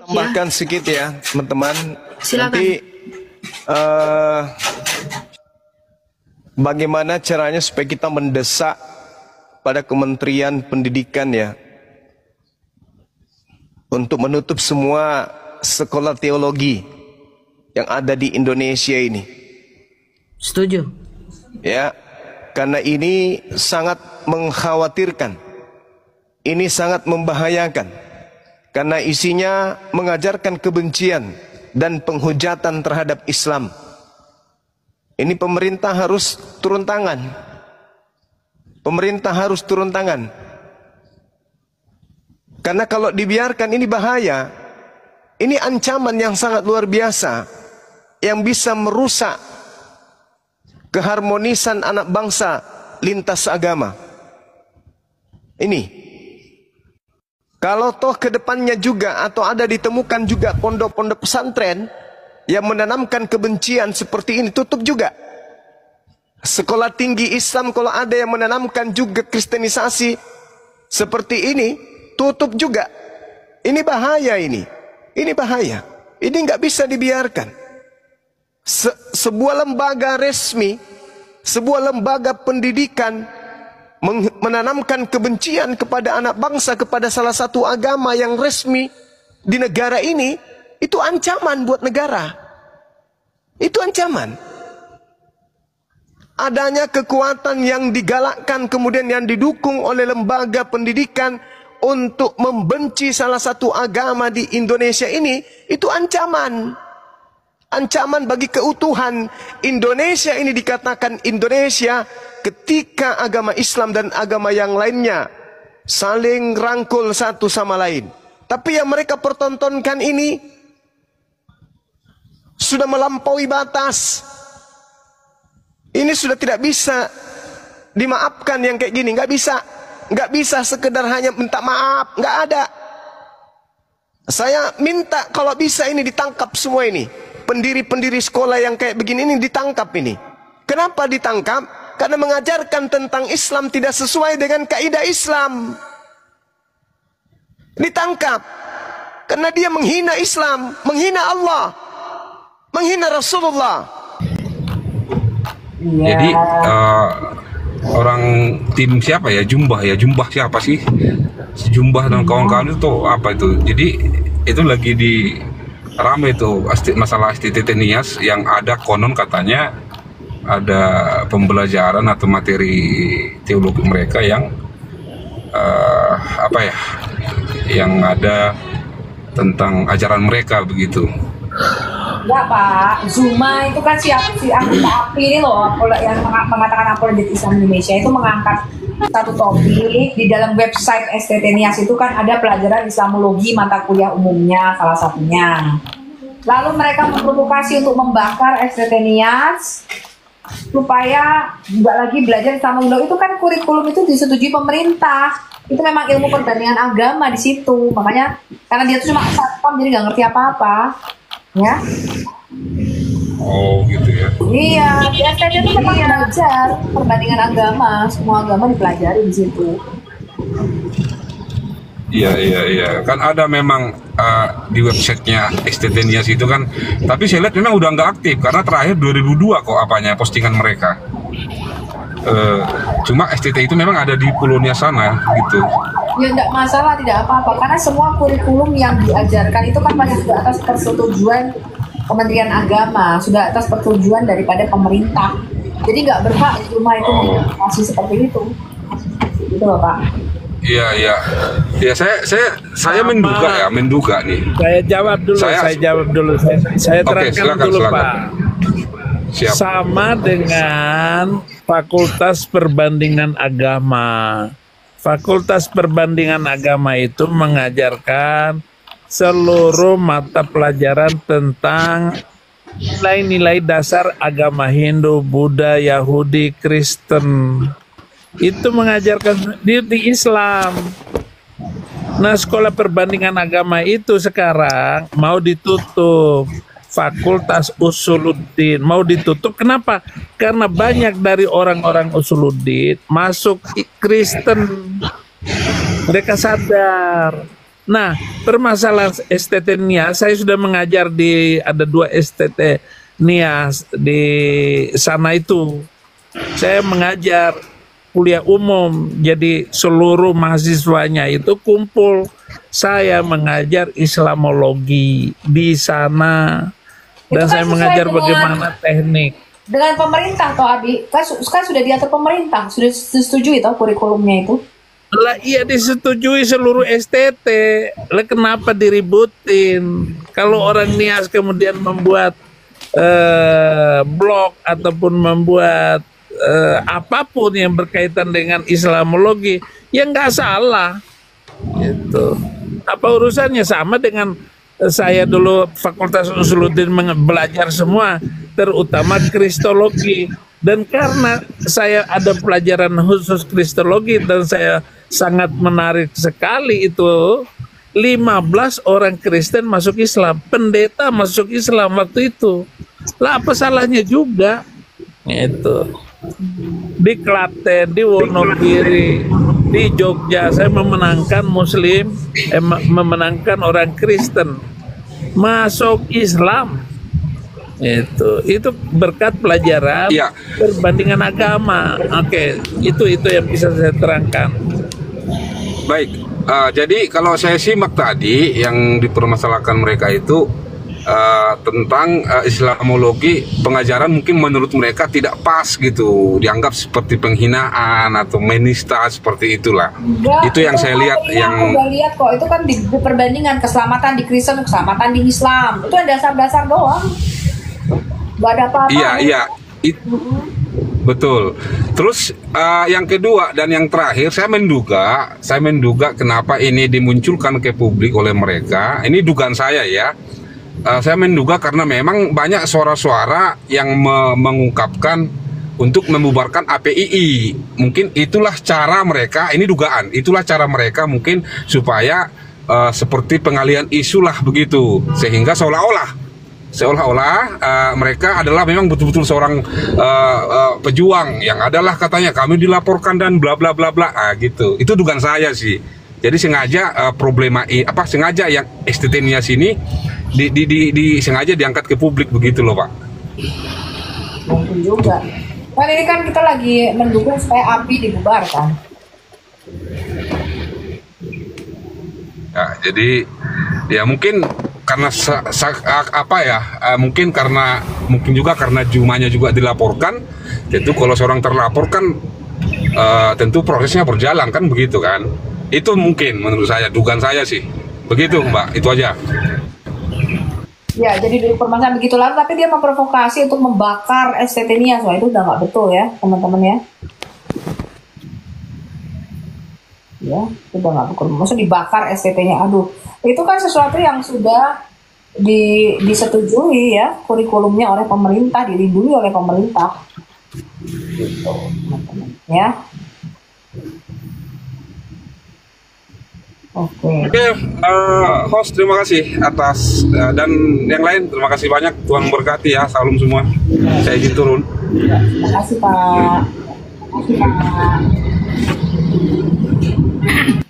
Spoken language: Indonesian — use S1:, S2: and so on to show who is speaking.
S1: Tambahkan sedikit ya, teman-teman.
S2: Silakan.
S1: Nanti bagaimana caranya supaya kita mendesak pada Kementerian Pendidikan ya, untuk menutup semua sekolah teologi yang ada di Indonesia ini.
S2: Setuju.
S1: Ya, karena ini sangat mengkhawatirkan. Ini sangat membahayakan. Karena isinya mengajarkan kebencian dan penghujatan terhadap Islam. Ini pemerintah harus turun tangan. Pemerintah harus turun tangan. Karena kalau dibiarkan ini bahaya. Ini ancaman yang sangat luar biasa. Yang bisa merusak keharmonisan anak bangsa lintas agama. Ini. Kalau toh ke depannya juga atau ada ditemukan juga pondok-pondok pesantren yang menanamkan kebencian seperti ini, tutup juga. Sekolah tinggi Islam kalau ada yang menanamkan juga kristenisasi seperti ini, tutup juga. Ini bahaya ini. Ini bahaya. Ini nggak bisa dibiarkan. Sebuah lembaga resmi, sebuah lembaga pendidikan menanamkan kebencian kepada anak bangsa, kepada salah satu agama yang resmi di negara ini, itu ancaman buat negara. Itu ancaman. Adanya kekuatan yang digalakkan kemudian yang didukung oleh lembaga pendidikan untuk membenci salah satu agama di Indonesia ini, itu ancaman. Ancaman bagi keutuhan Indonesia ini. Dikatakan Indonesia ketika agama Islam dan agama yang lainnya saling rangkul satu sama lain. Tapi yang mereka pertontonkan ini sudah melampaui batas. Ini sudah tidak bisa dimaafkan yang kayak gini. Nggak bisa. Nggak bisa sekedar hanya minta maaf. Nggak ada. Saya minta kalau bisa ini ditangkap semua ini. Pendiri-pendiri sekolah yang kayak begini ini ditangkap ini. Kenapa ditangkap? Karena mengajarkan tentang Islam tidak sesuai dengan kaidah Islam. Ditangkap. Karena dia menghina Islam, menghina Allah, menghina Rasulullah.
S3: Jadi orang tim siapa ya? Jumbah siapa sih? Jumbah dan kawan-kawan itu apa itu? Jadi itu lagi di rame itu masalah STT Nias yang ada konon katanya ada pembelajaran atau materi teologi mereka yang yang ada tentang ajaran mereka begitu.
S4: Enggak Pak, Zuma itu kan si anggota API ini loh, yang mengatakan apologetik Islam Indonesia itu mengangkat satu topik di dalam website STT Nias itu kan ada pelajaran Islamologi mata kuliah umumnya salah satunya. Lalu mereka memprovokasi untuk membakar STT Nias supaya nggak lagi belajar Islamologi. Itu kan kurikulum itu disetujui pemerintah. Itu memang ilmu perbandingan agama di situ. Makanya karena dia tuh cuma satpam jadi nggak ngerti apa-apa, ya.
S3: Oh gitu ya.
S4: Iya, di STT itu memang belajar perbandingan agama, semua agama dipelajari di situ.
S3: Iya. Kan ada memang di websitenya STT Nias itu kan, tapi saya lihat memang udah nggak aktif karena terakhir 2002 kok apanya postingan mereka. Cuma STT itu memang ada di Pulau Nias sana gitu.
S4: Ya enggak masalah, tidak apa-apa karena semua kurikulum yang diajarkan itu kan pasti sudah atas persetujuan Kementerian Agama, sudah atas persetujuan daripada pemerintah. Jadi nggak berhak cuma itu masih seperti itu. Gitu loh Pak.
S3: Iya. Ya saya menduga nih.
S5: Saya jawab dulu. Saya terangkan dulu silakan. Pak.
S3: Siap.
S5: Sama dengan Fakultas Perbandingan Agama. Fakultas Perbandingan Agama itu mengajarkan seluruh mata pelajaran tentang nilai-nilai dasar agama Hindu, Buddha, Yahudi, Kristen. Itu mengajarkan di Islam. Nah, sekolah perbandingan agama itu sekarang mau ditutup. Fakultas Usuluddin mau ditutup. Kenapa? Karena banyak dari orang-orang Usuluddin masuk Kristen. Mereka sadar Nah, permasalahan STT Nias, saya sudah mengajar di ada 2 STT Nias di sana itu. Saya mengajar kuliah umum, jadi seluruh mahasiswanya itu kumpul. Saya mengajar Islamologi di sana dan
S4: Itu kan
S5: saya
S4: sesuai
S5: mengajar
S4: dengan-
S5: bagaimana teknik.
S4: Dengan pemerintah toh Abi, kan sudah diatur pemerintah, sudah disetujui toh kurikulumnya itu.
S5: Lah iya disetujui seluruh STT. Lah kenapa diributin? Kalau orang Nias kemudian membuat blog ataupun membuat apapun yang berkaitan dengan Islamologi, ya nggak salah. Gitu. Apa urusannya sama dengan saya dulu Fakultas Usuluddin belajar semua, terutama Kristologi. Dan karena saya ada pelajaran khusus Kristologi dan saya sangat menarik sekali itu, 15 orang Kristen masuk Islam, pendeta masuk Islam waktu itu. Lah apa salahnya juga? Itu di Klaten, di Wonogiri, di Jogja saya memenangkan Muslim, memenangkan orang Kristen masuk Islam. Itu berkat pelajaran
S3: Iya.
S5: perbandingan agama. Oke, itu yang bisa saya terangkan.
S3: Baik, jadi kalau saya simak tadi yang dipermasalahkan mereka itu tentang Islamologi, pengajaran mungkin menurut mereka tidak pas gitu, dianggap seperti penghinaan atau menista seperti itulah.
S4: Enggak,
S3: Itu yang saya lihat,
S4: ini
S3: yang
S4: aku udah lihat kok, itu kan di perbandingan keselamatan di Kristen, keselamatan di Islam. Itu yang dasar-dasar doang. Gak ada apa-apa.
S3: iya, betul. Terus yang kedua dan yang terakhir, saya menduga kenapa ini dimunculkan ke publik oleh mereka. Ini dugaan saya ya. Saya menduga karena memang banyak suara-suara yang mengungkapkan untuk membubarkan APII. Mungkin itulah cara mereka, ini dugaan, itulah cara mereka mungkin supaya seperti pengalihan isu lah begitu. Sehingga seolah-olah mereka adalah memang betul-betul seorang pejuang yang adalah katanya kami dilaporkan dan bla bla bla bla gitu. Itu dugaan saya sih. Jadi sengaja sengaja yang STT Nias ini sengaja diangkat ke publik begitu loh Pak.
S4: Mungkin juga. Kan ini kan kita lagi mendukung supaya API dibubarkan.
S3: Ya, jadi ya mungkin karena mungkin juga karena jumlahnya juga dilaporkan, tentu kalau seorang terlapor kan tentu prosesnya berjalan kan begitu kan. Itu mungkin menurut saya, dugaan saya sih begitu Mbak, itu aja.
S4: Ya, jadi dari permasalahan begitu lalu, tapi dia memprovokasi untuk membakar STT Nias. Wah, itu udah nggak betul ya, teman-teman ya. Ya, itu udah nggak betul. Maksudnya dibakar STT-nya. Aduh, itu kan sesuatu yang sudah disetujui ya, kurikulumnya oleh pemerintah, dilindungi oleh pemerintah. Gitu, teman-teman. Ya. Oke.
S3: Oke, host terima kasih atas dan yang lain terima kasih banyak, Tuhan memberkati ya, salam semua. Saya izin turun.
S4: Terima kasih Pak. Terima kasih Pak.